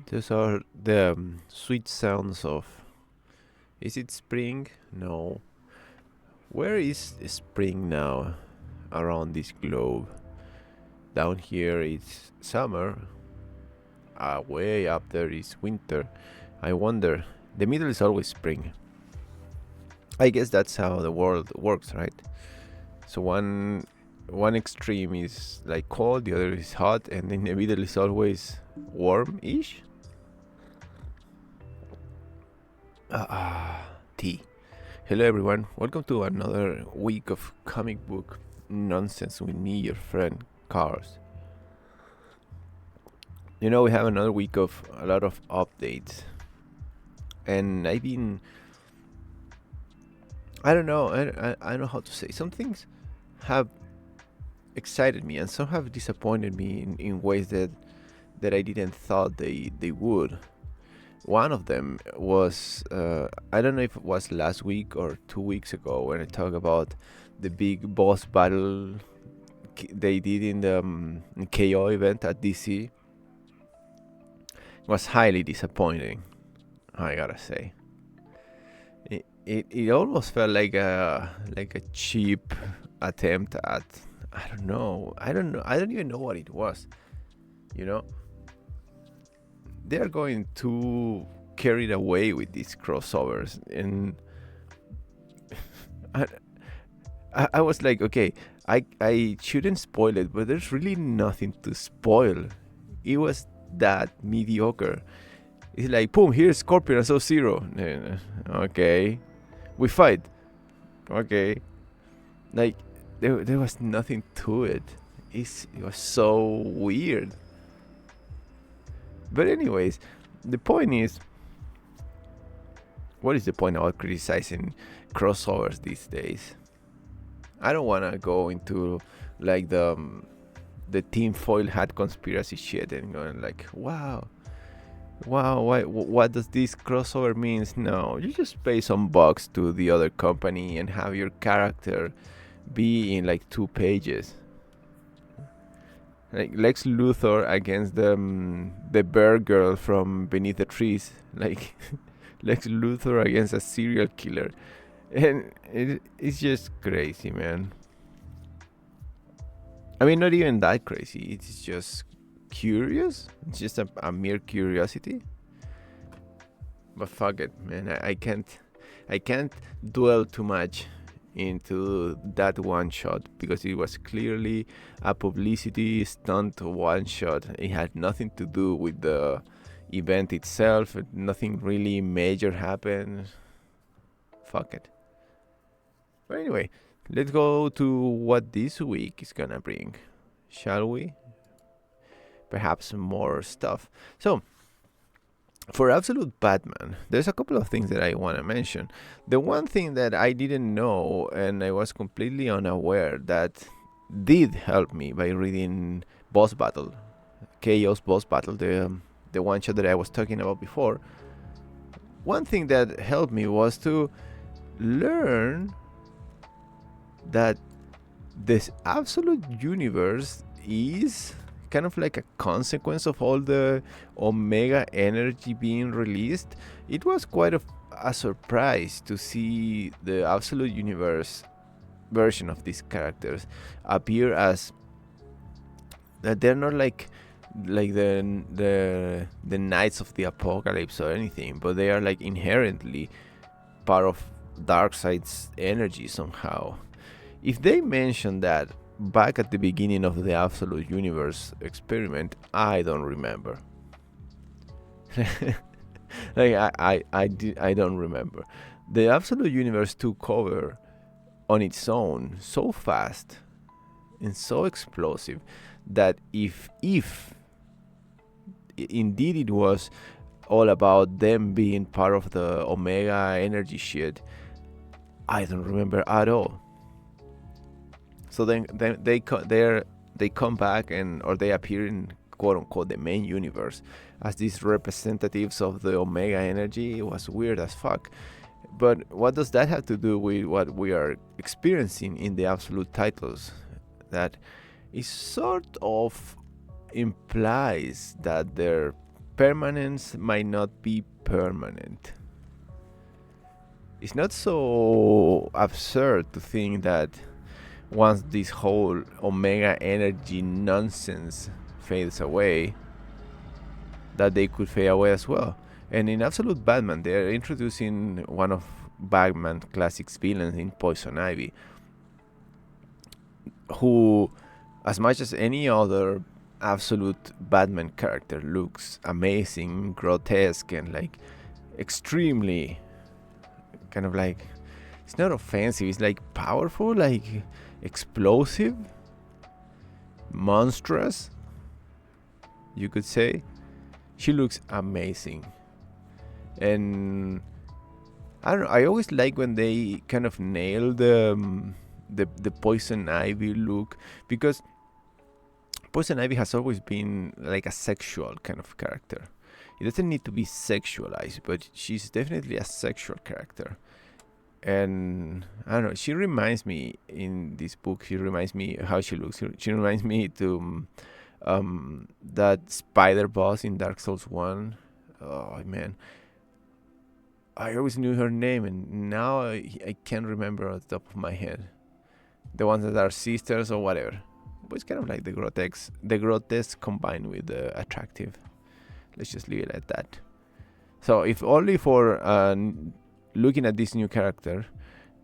Those are the sweet sounds of. Is it spring? No. Where is spring now around this globe? Down here it's summer. Way up there is winter. I wonder. The middle is always spring. I guess that's how the world works, right? So one extreme is like cold, the other is hot, and in the middle is always warm-ish. Tea. Hello everyone, welcome to another week of comic book nonsense with me, your friend Carlz. You know, we have another week of a lot of updates, and I don't know, I don't know how to say. Some things have excited me, and some have disappointed me in ways that I didn't thought they would. One of them was I don't know if it was last week or 2 weeks ago when I talked about the big boss battle they did in the KO event at DC. It was highly disappointing, I gotta say. It almost felt like a cheap attempt at I don't even know what it was. You know, they're going too carried away with these crossovers, and I was like, okay, I shouldn't spoil it, but there's really nothing to spoil. It was that mediocre. It's like, boom, here's Scorpion and Sub-Zero. Okay, we fight. Okay, like there was nothing to it. It was so weird. But anyways, the point is, what is the point about criticizing crossovers these days? I don't want to go into like the tinfoil hat conspiracy shit and going like, wow, what does this crossover means? No, you just pay some bucks to the other company and have your character be in like 2 pages. Like Lex Luthor against the bear girl from Beneath the Trees, like Lex Luthor against a serial killer, and it's just crazy, man. I mean, not even that crazy. It's just curious. It's just a mere curiosity. But fuck it, man. I can't dwell too much into that one shot because it was clearly a publicity stunt one shot. It had nothing to do with the event itself. Nothing really major happened. Fuck it. But anyway, let's go to what this week is gonna bring, shall we? Perhaps more stuff. So, for Absolute Batman, there's a couple of things that I want to mention. The one thing that I didn't know and I was completely unaware that did help me by reading Boss Battle, Chaos Boss Battle, the one shot that I was talking about before. One thing that helped me was to learn that this absolute universe is kind of like a consequence of all the Omega energy being released. It was quite a surprise to see the Absolute Universe version of these characters appear as that they're not like the Knights of the Apocalypse or anything, but they are like inherently part of Darkseid's energy somehow. If they mention that back at the beginning of the Absolute Universe experiment, I don't remember. Like I don't remember. The Absolute Universe took over on its own so fast and so explosive that if indeed it was all about them being part of the Omega energy shit, I don't remember at all. So then they come back or they appear in quote unquote the main universe as these representatives of the Omega energy. It was weird as fuck. But what does that have to do with what we are experiencing in the Absolute titles? That it sort of implies that they're permanence might not be permanent. It's not so absurd to think that once this whole Omega energy nonsense fades away, that they could fade away as well. And in Absolute Batman, they're introducing one of Batman classics villains in Poison Ivy, who, as much as any other Absolute Batman character, looks amazing, grotesque, and like extremely kind of like, it's not offensive, it's like powerful, like explosive, monstrous, you could say. She looks amazing. And I don't know, I always like when they kind of nail the Poison Ivy look, because Poison Ivy has always been like a sexual kind of character. It doesn't need to be sexualized, but she's definitely a sexual character. And I don't know, she reminds me in this book, she reminds me how she looks. She reminds me to that spider boss in Dark Souls 1. Oh man, I always knew her name, and now I can't remember at the top of my head. The ones that are sisters or whatever. But it's kind of like the grotesque combined with the attractive. Let's just leave it at that. So if only for looking at this new character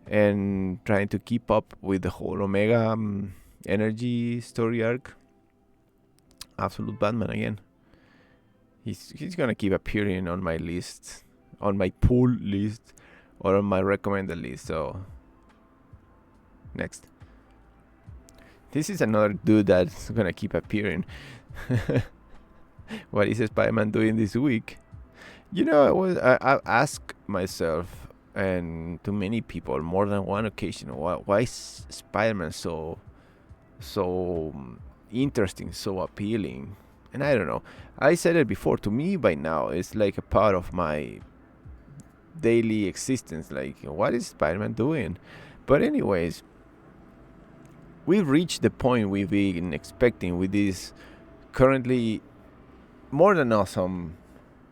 and trying to keep up with the whole Omega energy story arc, Absolute Batman again. He's gonna keep appearing on my list, on my pull list, or on my recommended list. So next. This is another dude that's gonna keep appearing. What is Spider-Man doing this week? You know, I asked myself, and to many people, more than one occasion, why is Spider-Man so interesting, so appealing? And I don't know. I said it before. To me, by now, it's like a part of my daily existence. Like, what is Spider-Man doing? But anyways, we've reached the point we've been expecting with this currently more than awesome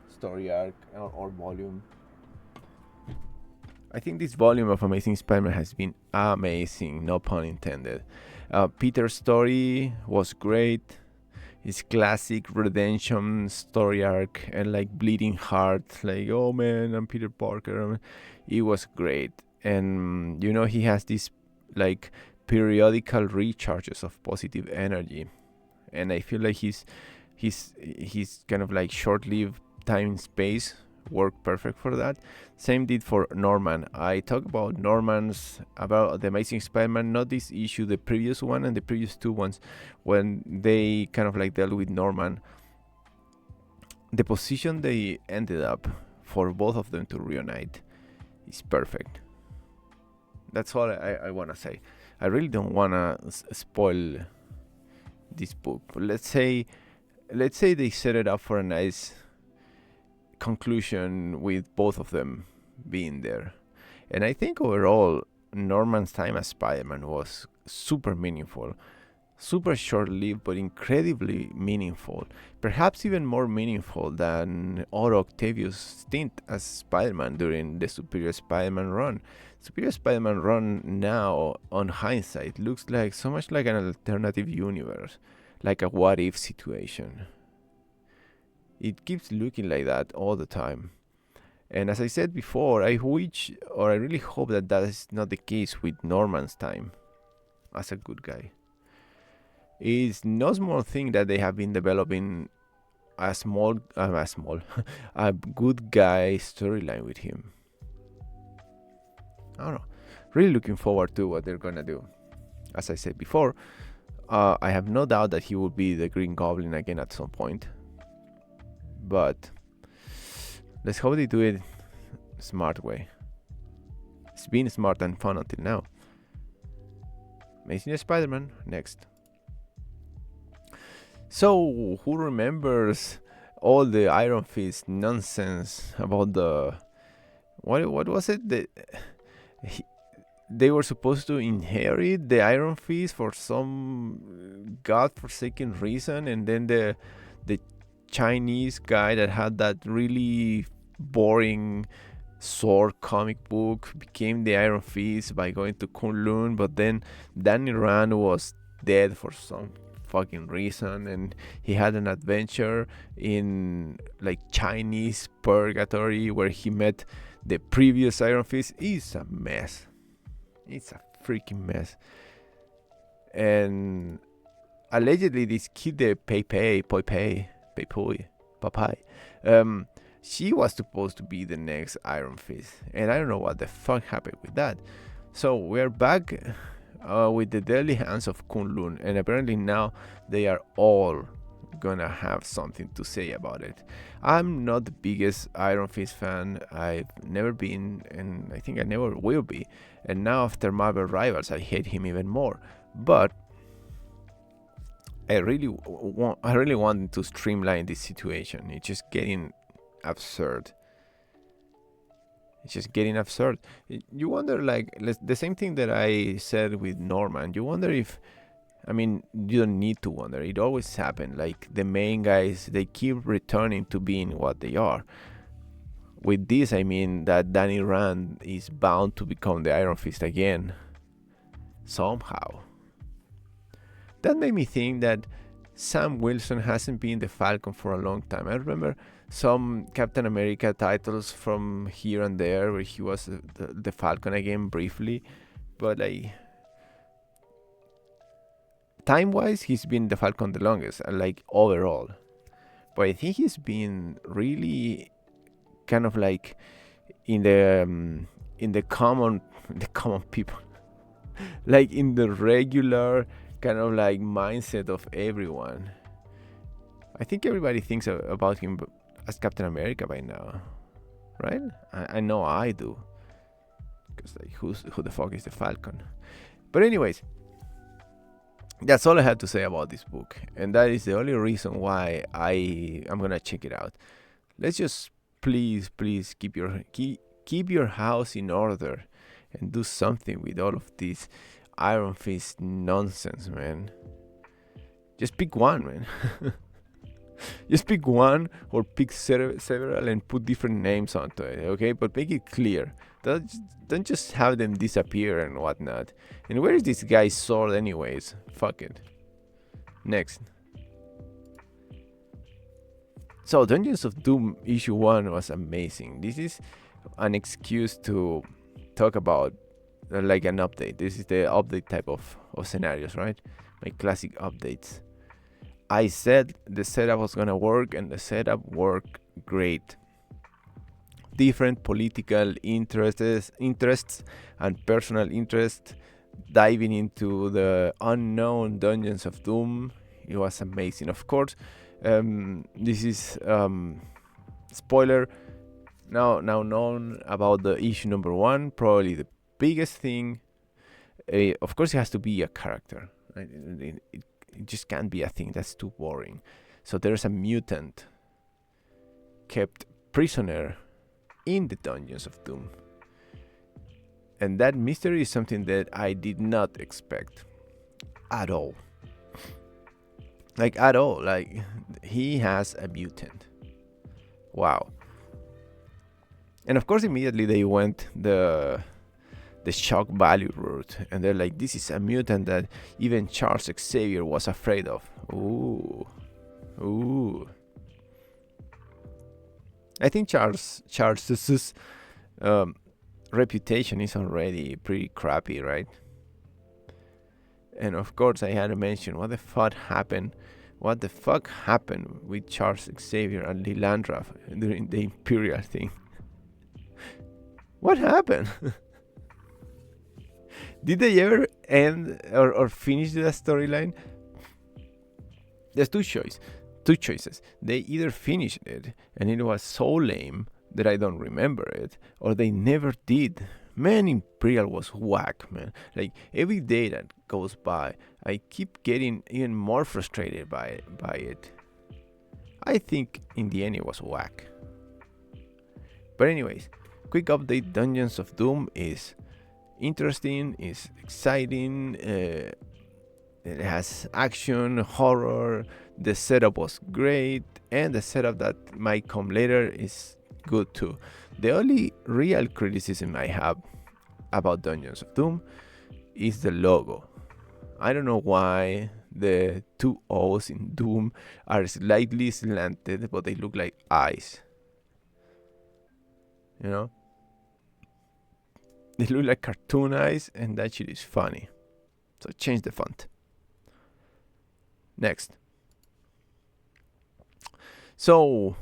story arc or volume. I think this volume of Amazing Spider-Man has been amazing, no pun intended. Peter's story was great. His classic redemption story arc and like bleeding heart, like, oh man, I'm Peter Parker. It was great. And you know, he has these like periodical recharges of positive energy, and I feel like his kind of like short-lived time and space worked perfect for that. Same did for Norman. I talk about about the Amazing Spider-Man, not this issue, the previous one and the previous two ones, when they kind of like dealt with Norman. The position they ended up for both of them to reunite is perfect. That's all I want to say. I really don't want to spoil this book, but let's say they set it up for a nice conclusion with both of them being there. And I think overall, Norman's time as Spider-Man was super meaningful, super short-lived, but incredibly meaningful. Perhaps even more meaningful than Otto Octavius' stint as Spider-Man during the Superior Spider-Man run. Superior Spider-Man run now, on hindsight, looks like so much like an alternative universe, like a what-if situation. It keeps looking like that all the time. And as I said before, I really hope that is not the case with Norman's time as a good guy. It's no small thing that they have been developing a good guy storyline with him. I don't know. Really looking forward to what they're gonna do. As I said before, I have no doubt that he will be the Green Goblin again at some point. But let's hope they do it smart way. It's been smart and fun until now. Amazing Spider-Man next. So, who remembers all the Iron Fist nonsense about the what was it? They were supposed to inherit the Iron Fist for some godforsaken reason, and then the Chinese guy that had that really boring sword comic book became the Iron Fist by going to Kunlun, but then Danny Rand was dead for some fucking reason, and he had an adventure in like Chinese purgatory where he met the previous Iron Fist. It's a mess. It's a freaking mess. And allegedly this kid, the Papai, she was supposed to be the next Iron Fist, and I don't know what the fuck happened with that. So we're back with the deadly hands of Kunlun, and apparently now they are all gonna have something to say about it. I'm not the biggest Iron Fist fan. I've never been, and I think I never will be. And now after Marvel Rivals, I hate him even more. But I really want to streamline this situation. It's just getting absurd. It's just getting absurd. You wonder, like, the same thing that I said with Norman. You wonder if, I mean, you don't need to wonder. It always happens. Like, the main guys, they keep returning to being what they are. With this, I mean that Danny Rand is bound to become the Iron Fist again. Somehow. That made me think that Sam Wilson hasn't been the Falcon for a long time. I remember some Captain America titles from here and there where he was the Falcon again briefly, but like time-wise, he's been the Falcon the longest, like overall. But I think he's been really kind of like in the common people, like in the regular kind of like mindset of everyone. I think everybody thinks about him as Captain America by now, right? I know I do, because like who the fuck is the Falcon? But anyways, that's all I had to say about this book, and that is the only reason why I'm gonna check it out. Let's just please keep your house in order and do something with all of this Iron Fist nonsense, man. Just pick one, man. Just pick one, or pick several and put different names onto it, okay? But make it clear. Don't just have them disappear and whatnot. And where is this guy's sword anyways? Fuck it. Next. So Dungeons of Doom issue 1 was amazing. This is an excuse to talk about like an update. This is the update type of scenarios, right? My classic updates. I said the setup was gonna work, and the setup worked great. Different political interests and personal interests diving into the unknown Dungeons of Doom. It was amazing. Of course, this is spoiler now known about the issue number 1. Probably the biggest thing. Of course, it has to be a character. Right? It just can't be a thing. That's too boring. So there's a mutant kept prisoner in the Dungeons of Doom. And that mystery is something that I did not expect at all. Like, at all. Like, he has a mutant. Wow. And of course, immediately they went the shock value route, and they're like, this is a mutant that even Charles Xavier was afraid of. Ooh. I think Charles's reputation is already pretty crappy, right? And of course, I had to mention what the fuck happened with Charles Xavier and Lilandra during the Imperial thing. What happened? Did they ever end or finish the storyline? There's two choices. They either finished it and it was so lame that I don't remember it, or they never did. Man, Imperial was whack, man. Like, every day that goes by, I keep getting even more frustrated by it. I think in the end it was whack. But anyways, quick update. Dungeons of Doom is interesting, is exciting. It has action, horror. The setup was great, and the setup that might come later is good too. The only real criticism I have about Dungeons of Doom is the logo. I don't know why the two O's in Doom are slightly slanted, but they look like eyes. You know? They look like cartoon eyes, and that shit is funny. So change the font. Next. So,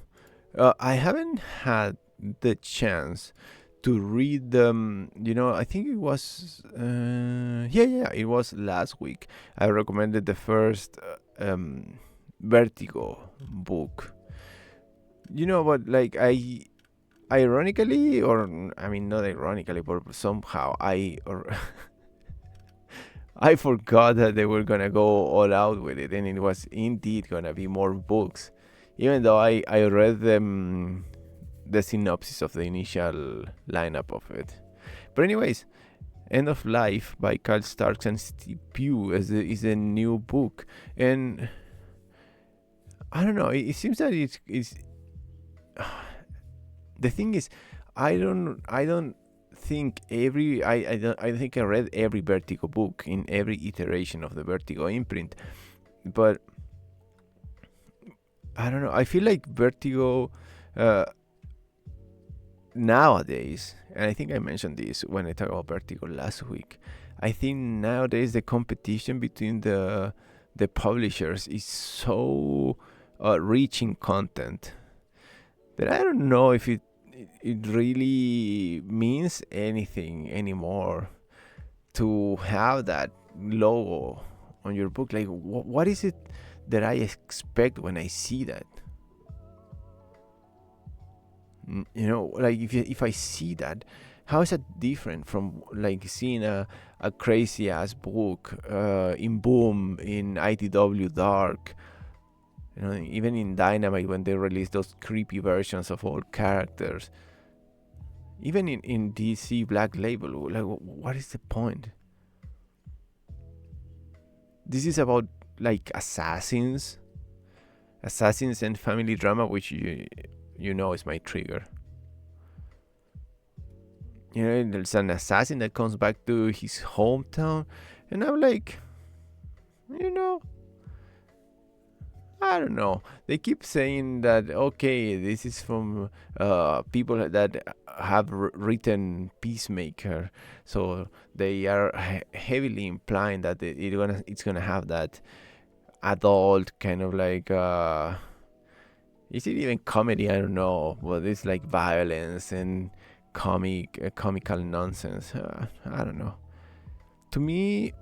I haven't had the chance to read them. I think it was it was last week. I recommended the first Vertigo book. But like ironically, or I mean not ironically, but somehow I forgot that they were gonna go all out with it, and it was indeed gonna be more books. Even though I read them the synopsis of the initial lineup of it. But anyways, End of Life by Carlz Starks and Steve Pugh is a new book, and I don't know. It seems that it's the thing is, I don't think I think I read every Vertigo book in every iteration of the Vertigo imprint, but I don't know. I feel like Vertigo nowadays, and I think I mentioned this when I talked about Vertigo last week. I think nowadays the competition between the publishers is so rich in content that I don't know if it really means anything anymore to have that logo on your book. Like, what is it that I expect when I see that? Like if I see that, how is that different from like seeing a crazy ass book in Boom, in IDW Dark, even in Dynamite when they release those creepy versions of all characters, even in DC Black Label. Like, what is the point? This is about like assassins and family drama, which is my trigger. There's an assassin that comes back to his hometown, and I'm like, I don't know. They keep saying that, okay, this is from people that have written Peacemaker, so they are heavily implying that it's gonna have that adult kind of like. Is it even comedy? I don't know. But it's like violence and comical nonsense. I don't know. To me,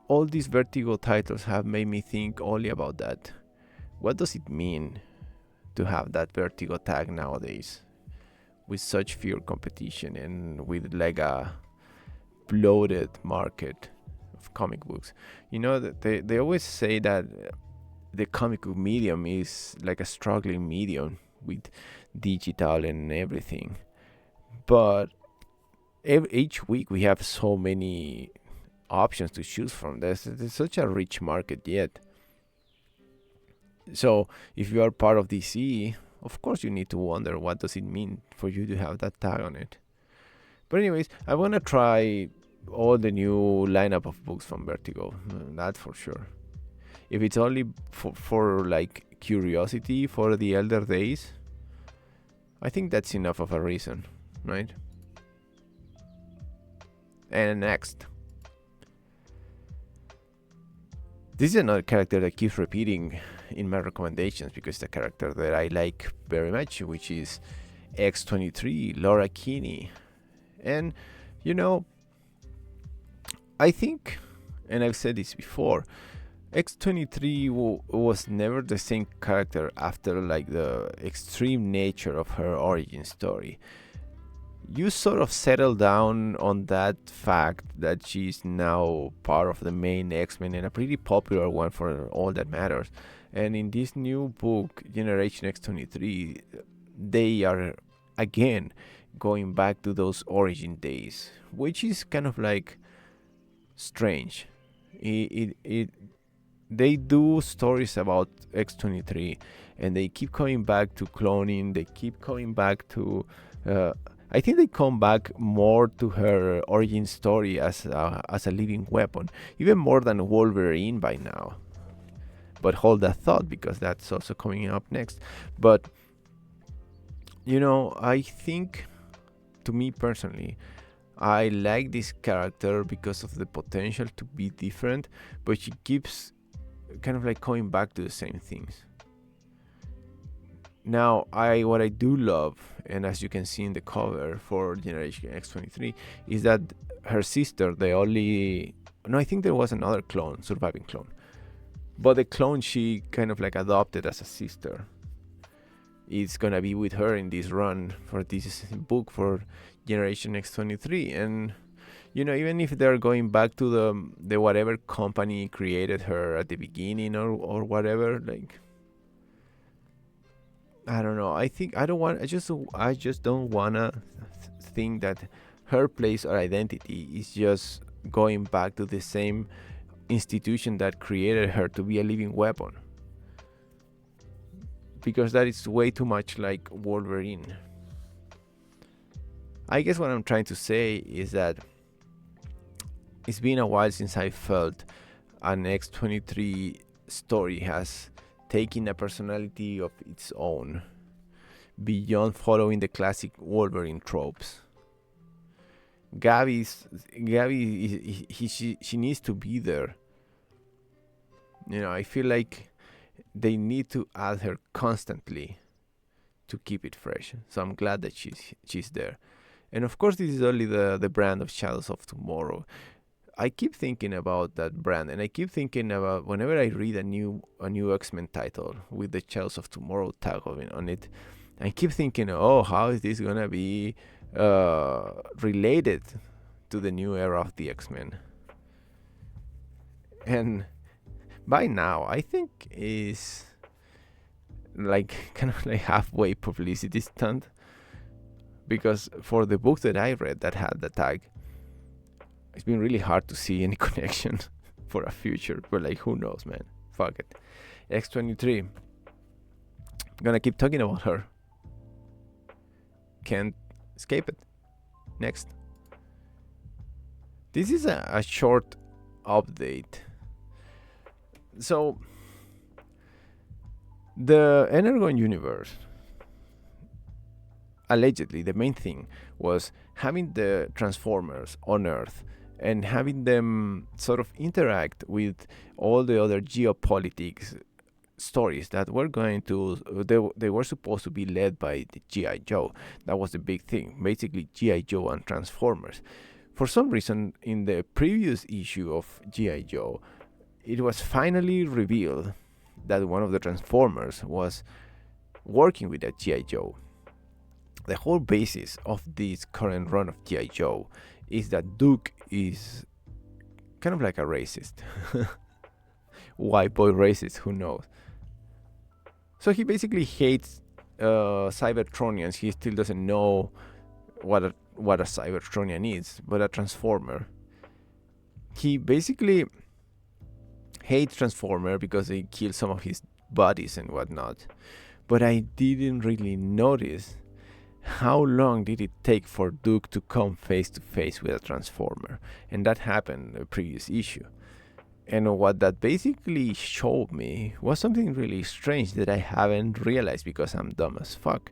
all these Vertigo titles have made me think only about that. What does it mean to have that Vertigo tag nowadays, with such fear competition and with like a bloated market of comic books? They always say that the comic book medium is like a struggling medium with digital and everything, but each week we have so many options to choose from. There's such a rich market yet. So if you are part of DC, of course you need to wonder what does it mean for you to have that tag on it. But anyways, I want to try all the new lineup of books from Vertigo, that for sure. If it's only for like curiosity for the elder days, I think that's enough of a reason, right? And next, this is another character that keeps repeating in my recommendations because it's a character that I like very much, which is X-23, Laura Kinney. And I think, and I've said this before, X-23 was never the same character after like the extreme nature of her origin story. You sort of settle down on that fact that she's now part of the main X-Men, and a pretty popular one for all that matters. And in this new book, Generation X-23, they are again going back to those origin days, which is kind of like strange. It they do stories about X-23, and they keep coming back to cloning. They keep coming back to. I think they come back more to her origin story as a living weapon, even more than Wolverine by now. But hold that thought, because that's also coming up next. But I think, to me personally, I like this character because of the potential to be different, but she keeps kind of like coming back to the same things. Now, what I do love, and as you can see in the cover for Generation X-23, is that her sister, I think there was another clone, surviving clone, but the clone she kind of like adopted as a sister is gonna be with her in this run for this book for Generation X-23. And even if they're going back to the whatever company created her at the beginning or whatever, like, I don't know. I just don't wanna think that her place or identity is just going back to the same institution that created her to be a living weapon, because that is way too much like Wolverine. I guess what I'm trying to say is that it's been a while since I felt an X-23 story has taken a personality of its own beyond following the classic Wolverine tropes. Gabby, she needs to be there. I feel like they need to add her constantly to keep it fresh. So I'm glad that she's there. And of course, this is only the brand of Shadows of Tomorrow. I keep thinking about that brand, and I keep thinking about whenever I read a new X-Men title with the Shadows of Tomorrow tag on it, I keep thinking, oh, how is this gonna be related to the new era of the X-Men? And by now, I think is like kind of like halfway publicity stunt, because for the book that I read that had the tag, it's been really hard to see any connection for a future. But like, who knows, man? Fuck it. X-23. I'm gonna keep talking about her. Can't escape it. Next. This is a short update. So, the Energon universe, allegedly, the main thing was having the Transformers on Earth and having them sort of interact with all the other geopolitics stories that were going to they were supposed to be led by the G.I.JOE. That was the big thing, basically G.I.JOE and Transformers. For some reason, in the previous issue of G.I.JOE, it was finally revealed that one of the Transformers was working with a G.I.JOE. The whole basis of this current run of G.I.JOE is that Duke is kind of like a racist. White boy racist, who knows? So he basically hates Cybertronians. He still doesn't know what a Cybertronian is, but a Transformer. He basically hates Transformer because they kill some of his buddies and whatnot. But I didn't really notice how long did it take for Duke to come face to face with a Transformer, and that happened in the previous issue. And what that basically showed me was something really strange that I haven't realized because I'm dumb as fuck,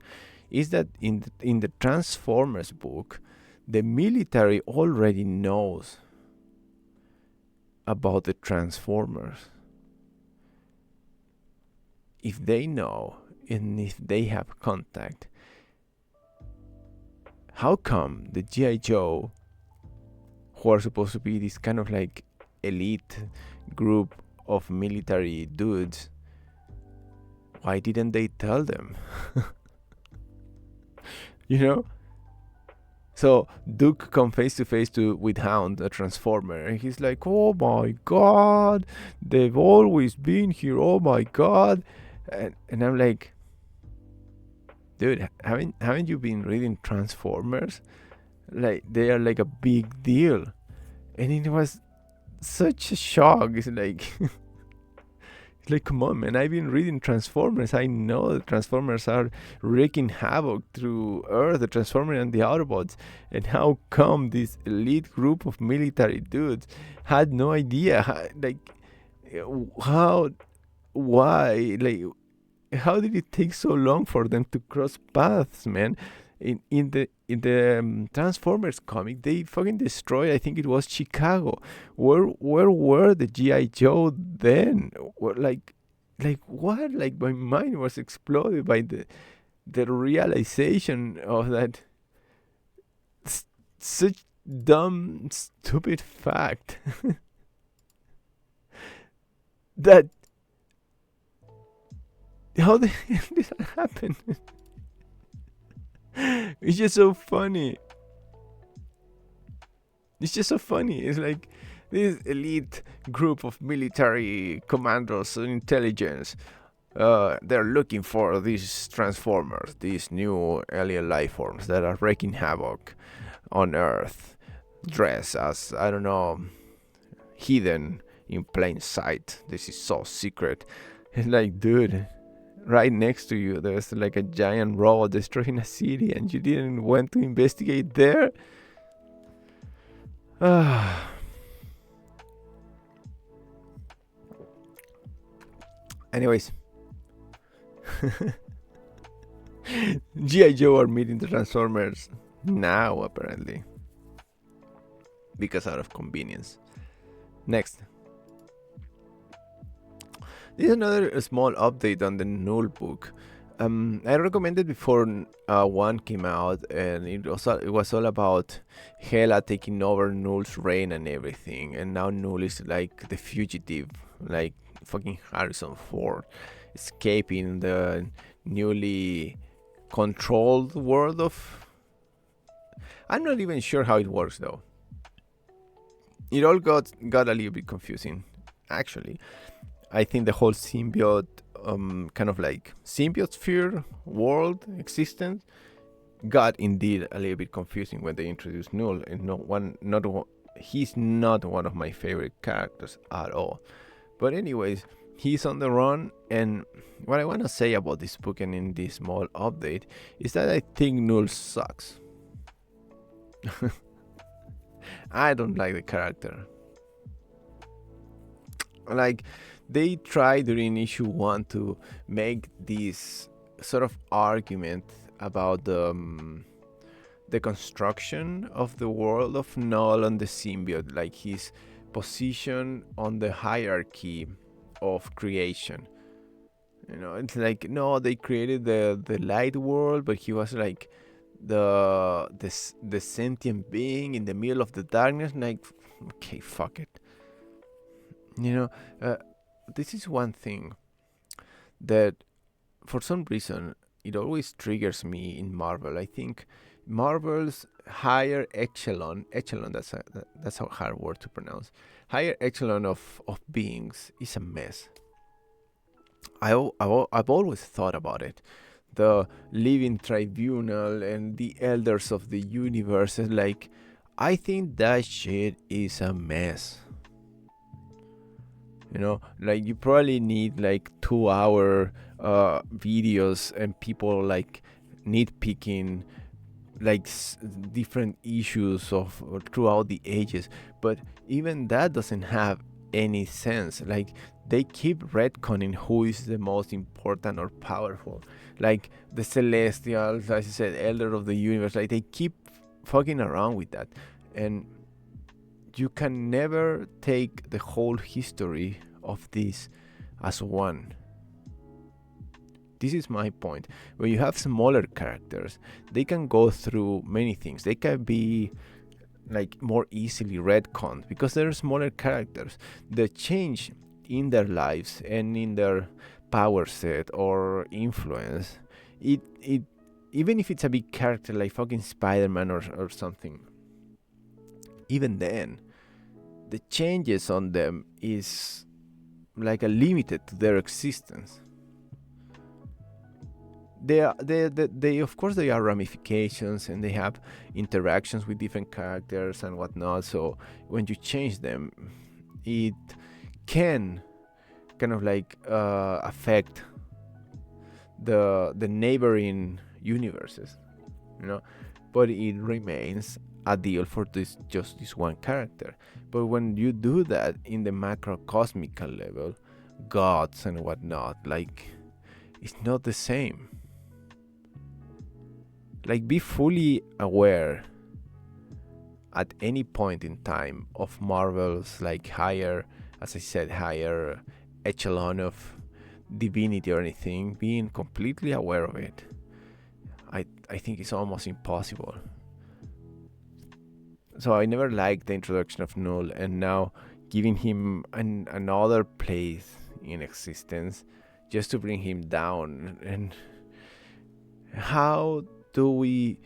is that in the Transformers book, the military already knows about the Transformers. If they know and if they have contact, how come the G.I.JOE, who are supposed to be this kind of like elite group of military dudes, why didn't they tell them? So Duke come face to face with Hound, a Transformer, and he's like, oh my god, they've always been here, oh my god. And I'm like, dude, haven't you been reading Transformers? Like, they are like a big deal. And it was such a shock. It's like it's like, come on, man, I've been reading Transformers. I know the Transformers are wreaking havoc through Earth, the Transformers and the Autobots. And how come this elite group of military dudes had no idea? How, why? Like, how did it take so long for them to cross paths, man? In the Transformers comic, they fucking destroyed. I think it was Chicago. Where were the GI Joe then? Like what? Like my mind was exploded by the realization of that such dumb, stupid fact that how the hell did that happen? It's just so funny. It's just so funny. It's like this elite group of military commandos and intelligence. They're looking for these Transformers, these new alien life forms that are wreaking havoc on Earth, dressed as, I don't know, hidden in plain sight. This is so secret. It's like, dude, right next to you there's like a giant robot destroying a city and you didn't want to investigate there. Anyways, G.I. Joe are meeting the Transformers now, apparently, because out of convenience. Next, this is another small update on the Knull book. I recommended before one came out, and it was all about Hela taking over Knull's reign and everything, and now Knull is like the fugitive, like fucking Harrison Ford, escaping the newly controlled world of. I'm not even sure how it works though. It all got a little bit confusing, actually. I think the whole symbiote, kind of like symbiote sphere world existence, got indeed a little bit confusing when they introduced Knull. And he's not one of my favorite characters at all. But anyways, he's on the run, and what I want to say about this book and in this small update is that I think Knull sucks. I don't like the character. Like, they tried during issue 1 to make this sort of argument about the construction of the world of Knull and the symbiote, like his position on the hierarchy of creation. You know, it's like, no, they created the light world, but he was like the sentient being in the middle of the darkness. Like, okay, fuck it. You know, this is one thing that for some reason it always triggers me in Marvel. I think Marvel's higher echelon, that's a hard word to pronounce, higher echelon of beings is a mess. I've always thought about it. The living tribunal and the elders of the universe is like, I think that shit is a mess. You know, like you probably need like 2-hour videos and people like nitpicking like different issues of throughout the ages, but even that doesn't have any sense. Like, they keep retconning who is the most important or powerful, like the Celestials, as I said, elder of the universe. Like, they keep fucking around with that, and you can never take the whole history of this as one. This is my point. When you have smaller characters, they can go through many things. They can be like more easily retconned because they're smaller characters. The change in their lives and in their power set or influence, it even if it's a big character like fucking Spider-Man or something, even then the changes on them is like a limited to their existence. They of course they are ramifications and they have interactions with different characters and whatnot, so when you change them, it can kind of like affect the neighboring universes, you know, but it remains a deal for just this one character. But when you do that in the macrocosmical level, gods and whatnot, like, it's not the same. Like, be fully aware at any point in time of Marvel's like higher, as I said, higher echelon of divinity or anything, being completely aware of it. I think it's almost impossible. So I never liked the introduction of Knull, and now giving him another place in existence just to bring him down. And how do we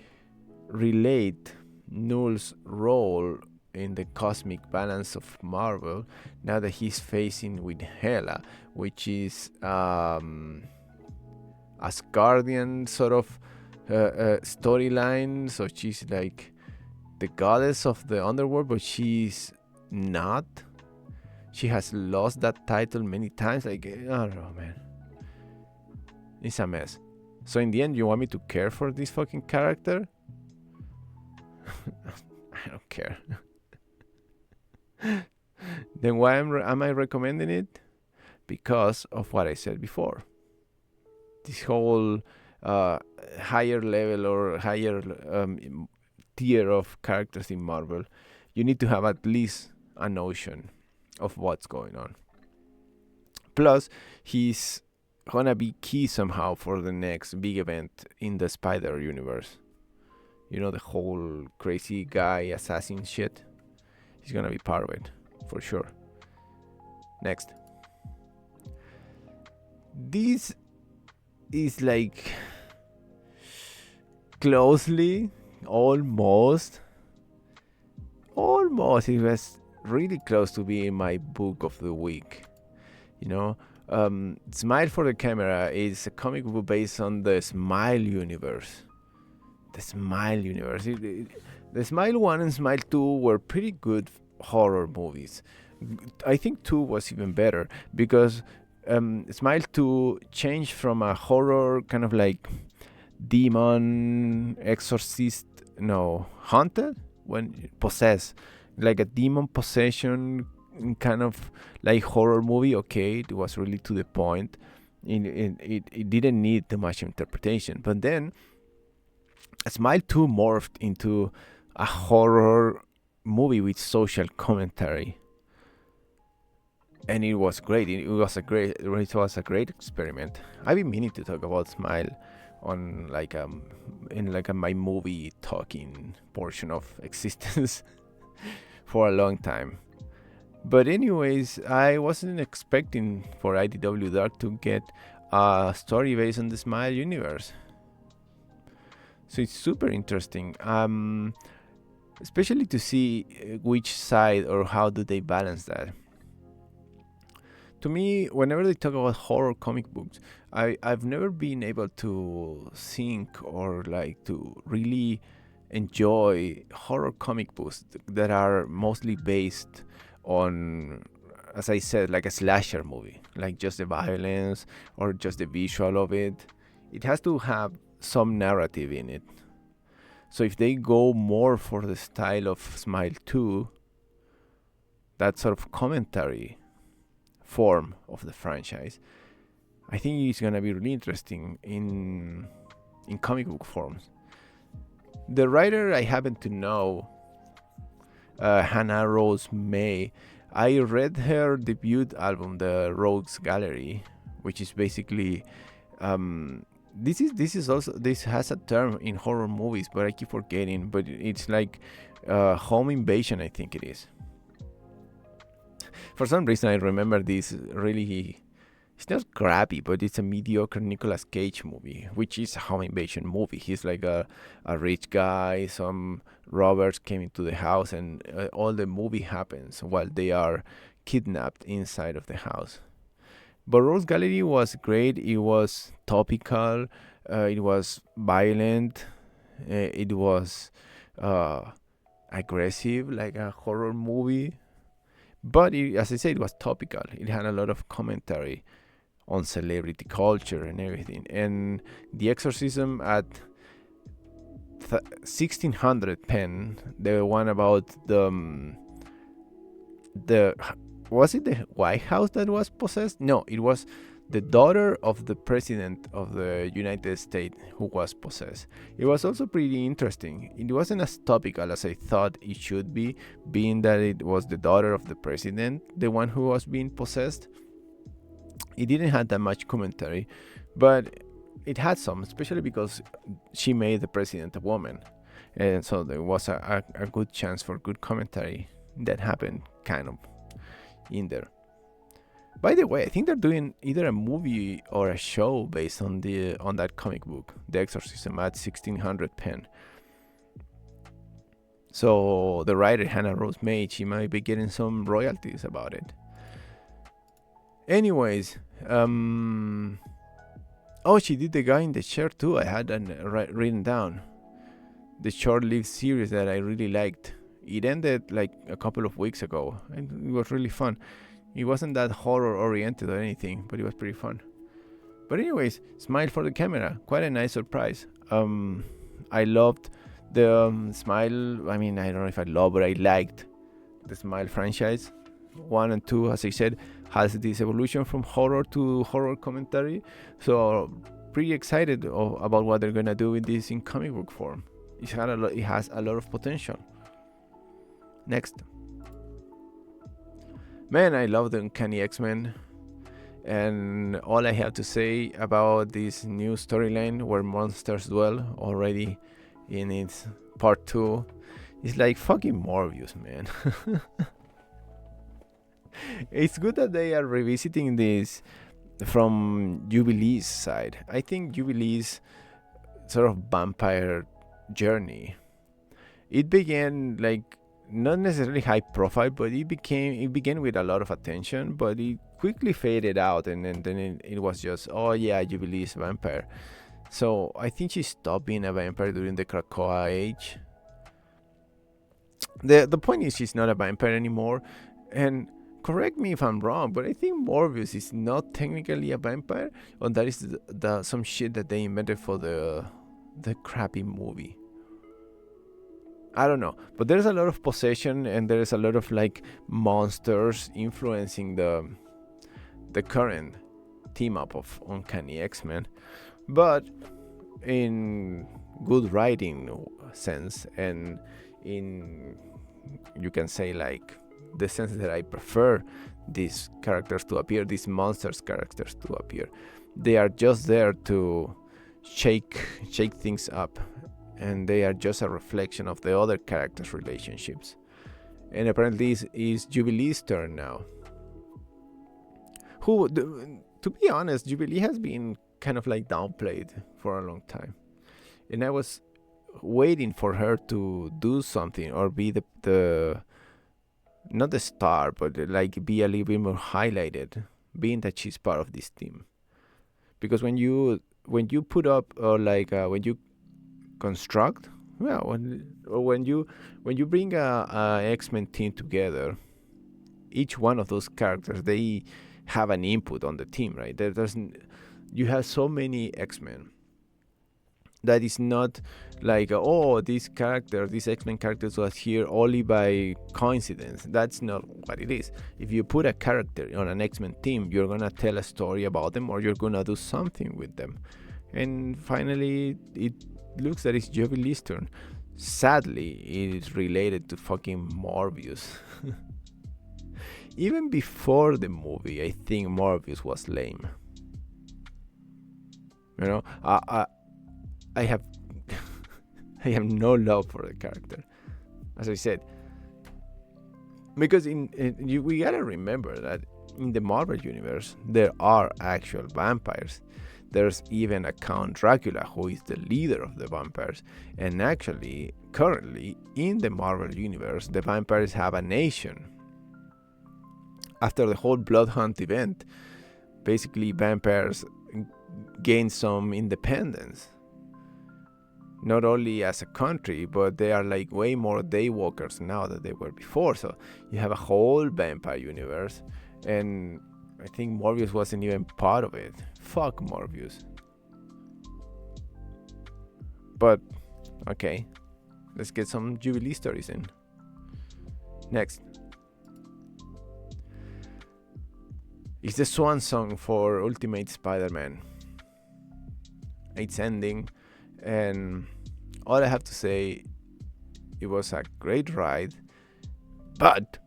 relate Knull's role in the cosmic balance of Marvel now that he's facing with Hela, which is Asgardian sort of storyline? So she's like the goddess of the underworld, but she's not. She has lost that title many times. Like, I don't know, man. It's a mess. So in the end, you want me to care for this fucking character? I don't care. Then why am I recommending it? Because of what I said before. This whole higher level or higher tier of characters in Marvel, you need to have at least a notion of what's going on. Plus, he's gonna be key somehow for the next big event in the Spider universe. You know, the whole crazy guy assassin shit. He's gonna be part of it, for sure. Next. This is like closely, almost, it was really close to being my book of the week. You know, Smile for the Camera is a comic book based on the Smile universe. The Smile universe. The Smile 1 and Smile 2 were pretty good horror movies. I think 2 was even better because Smile 2 changed from a horror kind of like demon exorcist, no, haunted? When possessed. Like a demon possession kind of like horror movie. Okay, it was really to the point. It didn't need too much interpretation. But then Smile 2 morphed into a horror movie with social commentary, and it was great. It was a great experiment. I've been meaning to talk about Smile on like my movie talking portion of existence for a long time. But anyways, I wasn't expecting for IDW Dark to get a story based on the Smile universe. So it's super interesting, especially to see which side or how do they balance that. To me, whenever they talk about horror comic books, I've never been able to think or like to really enjoy horror comic books that are mostly based on, as I said, like a slasher movie, like just the violence or just the visual of it. It has to have some narrative in it. So if they go more for the style of Smile 2, that sort of commentary form of the franchise, I think it's gonna be really interesting in comic book forms. The writer I happen to know, Hannah Rose May. I read her debut album, The Rogues Gallery, which is basically this has a term in horror movies, but I keep forgetting. But it's like home invasion, I think it is. For some reason, I remember this really. It's not crappy, but it's a mediocre Nicolas Cage movie, which is a home invasion movie. He's like a rich guy. Some robbers came into the house, and all the movie happens while they are kidnapped inside of the house. But Rose Gallery was great. It was topical. It was violent. It was aggressive, like a horror movie. But as I said, it was topical. It had a lot of commentary on celebrity culture and everything. And the exorcism at 1600 pen, the one about the was it the White House that was possessed? No, it was the daughter of the president of the United States who was possessed. It was also pretty interesting. It wasn't as topical as I thought it should be, being that it was the daughter of the president, the one who was being possessed. It didn't have that much commentary, but it had some, especially because she made the president a woman. And so there was a good chance for good commentary that happened kind of in there. By the way, I think they're doing either a movie or a show based on that comic book, The Exorcism at 1600 pen. So the writer Hannah Rose May, she might be getting some royalties about it. Anyways, oh, she did the guy in the chair too. I had that written down. The short-lived series that I really liked. It ended like a couple of weeks ago, and it was really fun. It wasn't that horror-oriented or anything, but it was pretty fun. But anyways, Smile for the Camera, quite a nice surprise. I loved the Smile. I mean, I don't know if I love, but I liked the Smile franchise. 1 and 2, as I said, has this evolution from horror to horror commentary. So pretty excited about what they're gonna do with this in comic book form. It has a lot of potential. Next. Man, I love the Uncanny X-Men. And all I have to say about this new storyline where monsters dwell, already in its part 2, is like fucking Morbius, man. It's good that they are revisiting this from Jubilee's side. I think Jubilee's sort of vampire journey, it began like not necessarily high profile, but it began with a lot of attention, but it quickly faded out, and then it was just, oh yeah, Jubilee's vampire. So I think she stopped being a vampire during the Krakoa age. The point is, she's not a vampire anymore, and correct me if I'm wrong, but I think Morbius is not technically a vampire, or that is some shit that they invented for the crappy movie. I don't know, but there's a lot of possession, and there's a lot of like monsters influencing the current team up of Uncanny X-Men, but in good writing sense, and in, you can say, like the sense that I prefer these characters to appear, these monsters characters to appear. They are just there to shake things up, and they are just a reflection of the other characters' relationships. And apparently is Jubilee's turn now. To be honest, Jubilee has been kind of like downplayed for a long time, and I was waiting for her to do something or be the not the star, but like be a little bit more highlighted, being that she's part of this team. Because when you put up, or like when you construct, well, when you bring a X-Men team together, each one of those characters, they have an input on the team, right? You have so many X-Men that is not like, oh, this X-Men characters was here only by coincidence. That's not what it is. If you put a character on an X-Men team, you're gonna tell a story about them, or you're gonna do something with them. And finally, it looks that it's Jubilee's turn. Sadly, it is related to fucking Morbius. Even before the movie, I think Morbius was lame. You know, I have I have no love for the character, as I said, because we gotta remember that in the Marvel universe there are actual vampires. There's even a Count Dracula who is the leader of the vampires, and actually currently in the Marvel universe the vampires have a nation. After the whole Blood Hunt event, basically vampires gained some independence. not only as a country, but they are like way more daywalkers now than they were before. So you have a whole vampire universe, and I think Morbius wasn't even part of it. Fuck Morbius. But okay, let's get some Jubilee stories in. Next. It's the swan song for Ultimate Spider-Man. It's ending, and all I have to say, it was a great ride, but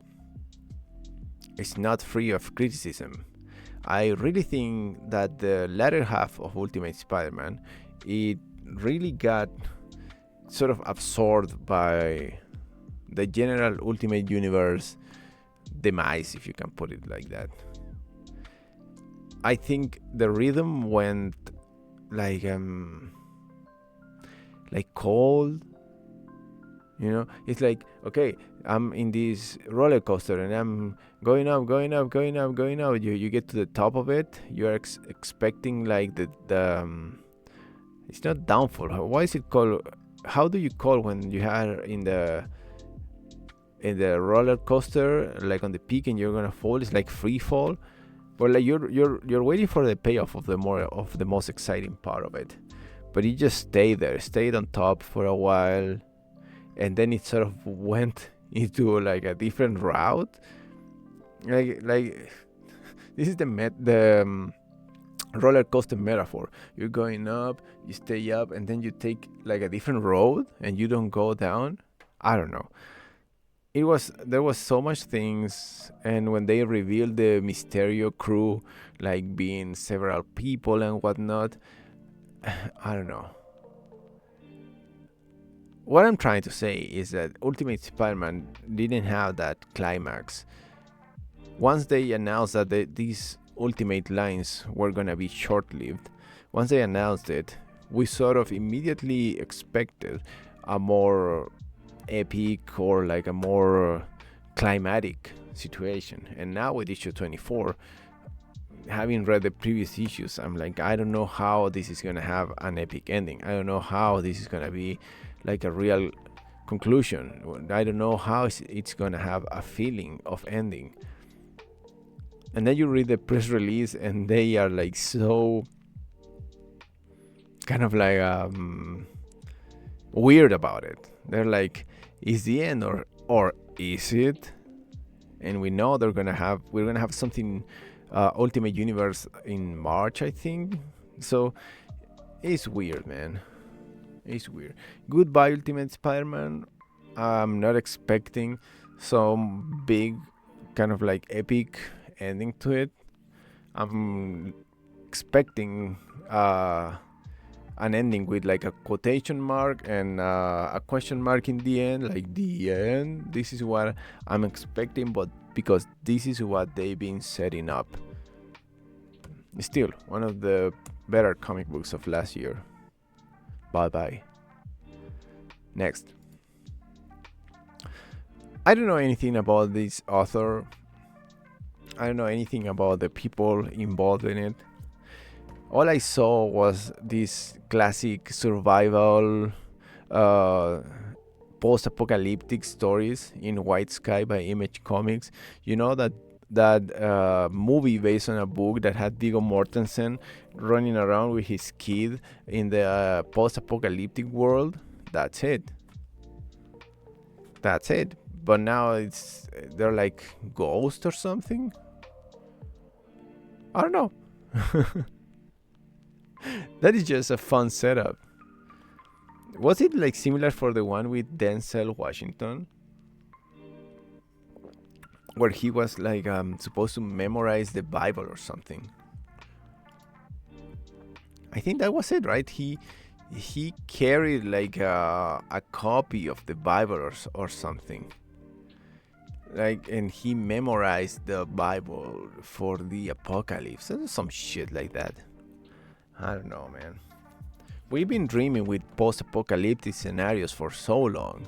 it's not free of criticism. I really think that the latter half of Ultimate Spider-Man, it really got sort of absorbed by the general Ultimate Universe demise, if you can put it like that. I think the rhythm went like cold, you know. It's like, okay, I'm in this roller coaster and I'm going up. You get to the top of it, you're expecting like the it's not downfall. Why is it called? How do you call when you are in the roller coaster, like on the peak and you're gonna fall? It's like free fall. But like you're waiting for the payoff of the most exciting part of it, but you just stayed on top for a while, and then it sort of went into like a different route. Like this is the roller coaster metaphor. You're going up, you stay up, and then you take like a different road, and you don't go down. I don't know. There was so much things, and when they revealed the Mysterio crew like being several people and whatnot, I don't know. What I'm trying to say is that Ultimate Spider-Man didn't have that climax. Once they announced that these Ultimate lines were gonna be short-lived, once they announced it, we sort of immediately expected a more epic or like a more climatic situation. And now with issue 24, having read the previous issues, I'm like, I don't know how this is gonna have an epic ending. I don't know how this is gonna be like a real conclusion. I don't know how it's gonna have a feeling of ending. And then you read the press release and they are like so kind of like weird about it. They're like, is the end or is it? And we know we're gonna have something Ultimate Universe in March, I think. So it's weird, man. It's weird. Goodbye, Ultimate Spider-Man. I'm not expecting some big kind of like epic ending to it. I'm expecting an ending with like a quotation mark and a question mark in the end, like the end. This is what I'm expecting, but because this is what they've been setting up. Still, one of the better comic books of last year. Bye. Next. I don't know anything about this author. I don't know anything about the people involved in it. All I saw was this classic survival post-apocalyptic stories in White Sky by Image Comics. You know that movie based on a book that had Viggo Mortensen running around with his kid in the post-apocalyptic world? That's it. But now they're like ghosts or something. I don't know. That is just a fun setup. Was it like similar for the one with Denzel Washington, where he was like supposed to memorize the Bible or something? I think that was it, right? He carried like a copy of the Bible or something. Like, and he memorized the Bible for the apocalypse. Some shit like that. I don't know, man. We've been dreaming with post-apocalyptic scenarios for so long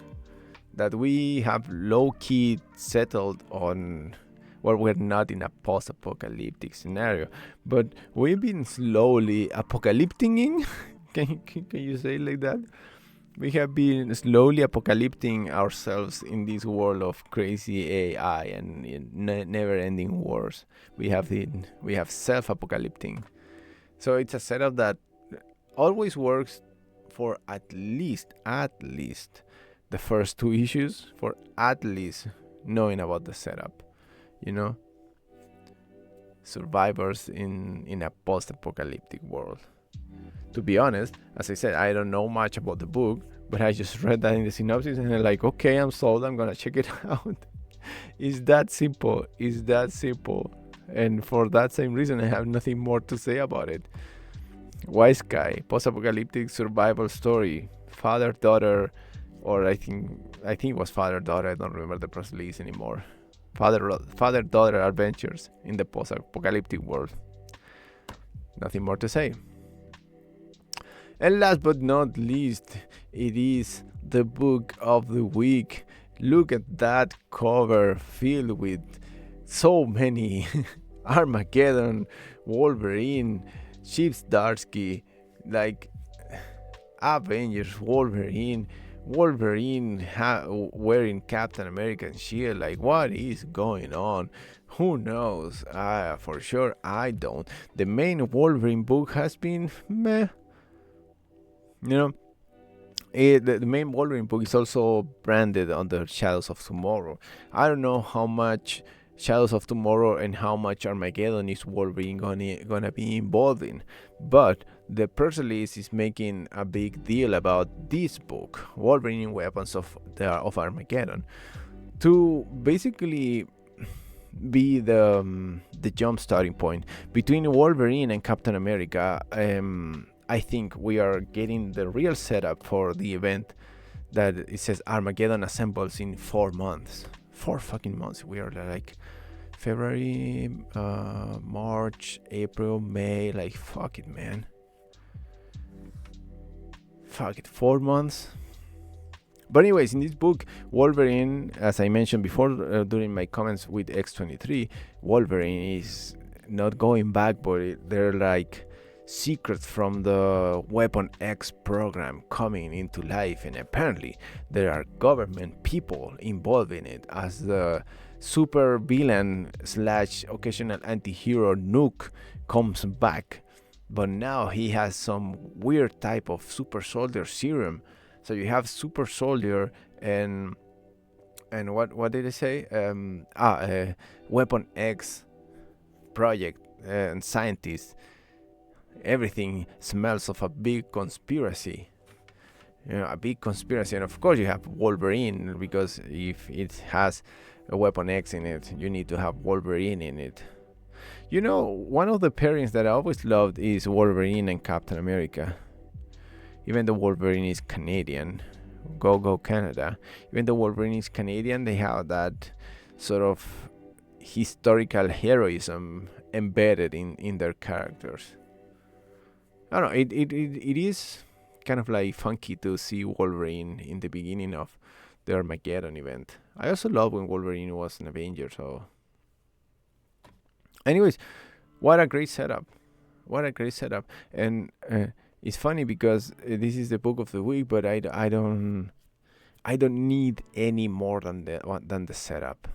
that we have low-key settled on, well, we're not in a post-apocalyptic scenario, but we've been slowly apocalypting. Can you say it like that? We have been slowly apocalypting ourselves in this world of crazy AI and never-ending wars. We have self-apocalypting. So it's a setup that always works for at least the first two issues, for at least knowing about the setup, you know, survivors in a post-apocalyptic world. To be honest, as I said, I don't know much about the book, but I just read that in the synopsis and I'm like, okay, I'm sold, I'm gonna check it out. It's that simple. And for that same reason, I have nothing more to say about it. Wise Guy, post-apocalyptic survival story, father-daughter, or I think it was father-daughter. I don't remember the press release anymore. Father-daughter adventures in the post-apocalyptic world. Nothing more to say. And last but not least, it is the book of the week. Look at that cover filled with so many Armageddon, Wolverine, Chief Darsky, like Avengers, Wolverine wearing Captain America's shield. Like, what is going on? Who knows? For sure, I don't. The main Wolverine book has been meh. You know, the main Wolverine book is also branded under Shadows of Tomorrow. I don't know how much Shadows of Tomorrow and how much Armageddon is Wolverine gonna be involved in, but the press release is making a big deal about this book, Wolverine Weapons of Armageddon, to basically be the jump starting point between Wolverine and Captain America. I think we are getting the real setup for the event that it says Armageddon assembles in 4 months. 4 fucking months. We are like February, March, April, May. Like, fuck it, man. Fuck it, 4 months. But anyways, in this book, Wolverine, as I mentioned before during my comments with X23, Wolverine is not going back, but they're like secrets from the Weapon X program coming into life, and apparently there are government people involved in it, as the super villain / occasional anti-hero Nuke comes back, but now he has some weird type of super soldier serum. So you have super soldier and what did I say? Weapon X project and scientists. Everything smells of a big conspiracy. A big conspiracy. And of course you have Wolverine, because if it has a Weapon X in it, you need to have Wolverine in it. You know, one of the pairings that I always loved is Wolverine and Captain America. Even though Wolverine is Canadian, go Canada. Even though Wolverine is Canadian, they have that sort of historical heroism embedded in their characters. I don't know, it is kind of like funky to see Wolverine in the beginning of the Armageddon event. I also love when Wolverine was an Avenger, so... Anyways, what a great setup. And it's funny because this is the book of the week, but I don't need any more than the setup.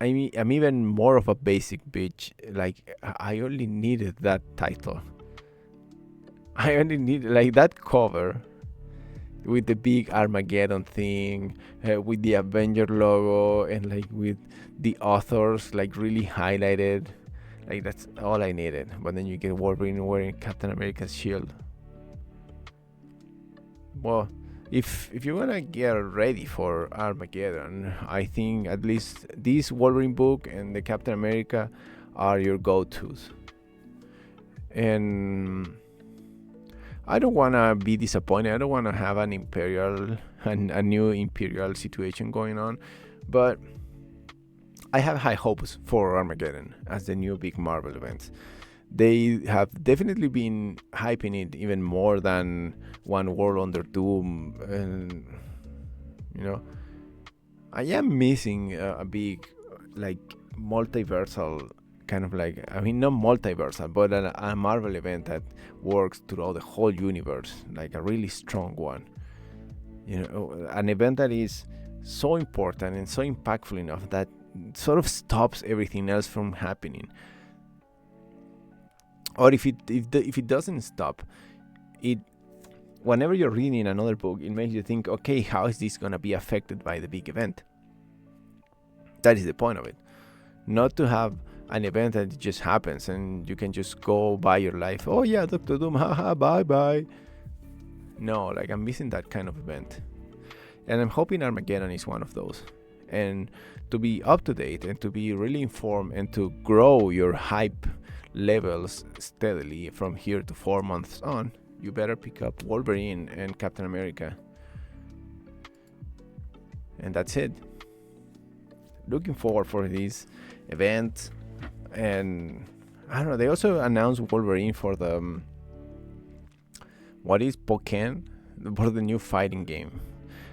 I'm even more of a basic bitch. Like, I only needed that title. I only need like that cover with the big Armageddon thing, with the Avenger logo, and like with the authors like really highlighted. Like, that's all I needed. But then you get Wolverine wearing Captain America's shield. Well, if you wanna get ready for Armageddon, I think at least this Wolverine book and the Captain America are your go-tos. And I don't wanna be disappointed. I don't wanna have a new Imperial situation going on, but I have high hopes for Armageddon as the new big Marvel event. They have definitely been hyping it even more than One World Under Doom, and you know, I am missing a big like multiversal kind of like, I mean, not multiversal, but a Marvel event that works throughout the whole universe, like a really strong one. You know, an event that is so important and so impactful enough that sort of stops everything else from happening. Or if it doesn't stop it, whenever you're reading another book, it makes you think, okay, how is this gonna be affected by the big event? That is the point of it, not to have an event that just happens and you can just go by your life. Oh yeah, Doctor Doom, haha, bye bye. No, like, I'm missing that kind of event, and I'm hoping Armageddon is one of those. And to be up to date and to be really informed and to grow your hype levels steadily from here to 4 months on, you better pick up Wolverine and Captain America. And that's it. Looking forward for this event. And I don't know, they also announced Wolverine for the what is Pokken, for the new fighting game.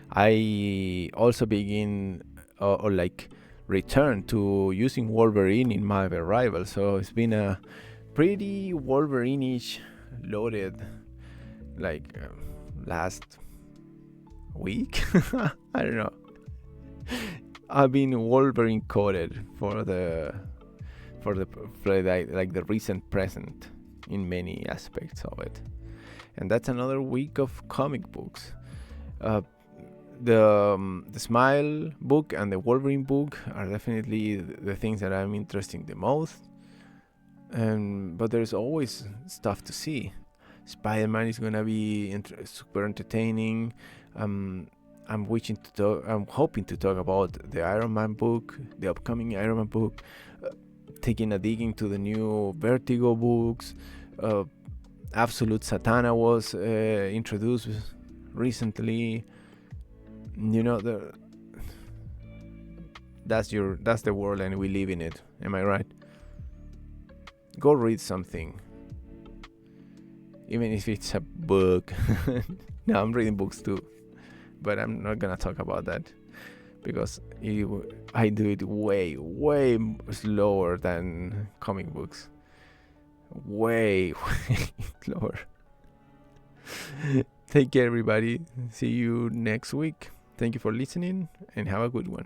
I also begin or like return to using Wolverine in my Rival, so it's been a pretty Wolverine-ish loaded like last week. I don't know. I've been Wolverine coded for the like the recent present in many aspects of it. And that's another week of comic books. The Smile book and the Wolverine book are definitely the things that I'm interested in the most. But there's always stuff to see. Spider-Man is gonna be super entertaining. I'm hoping to talk about the Iron Man book, the upcoming Iron Man book, taking a dig into the new Vertigo books. Absolute Satana was introduced recently. You know, that's the world, and we live in it. Am I right? Go read something, even if it's a book. No, I'm reading books too, but I'm not gonna talk about that because I do it way slower than comic books. Way slower. Take care, everybody. See you next week. Thank you for listening, and have a good one.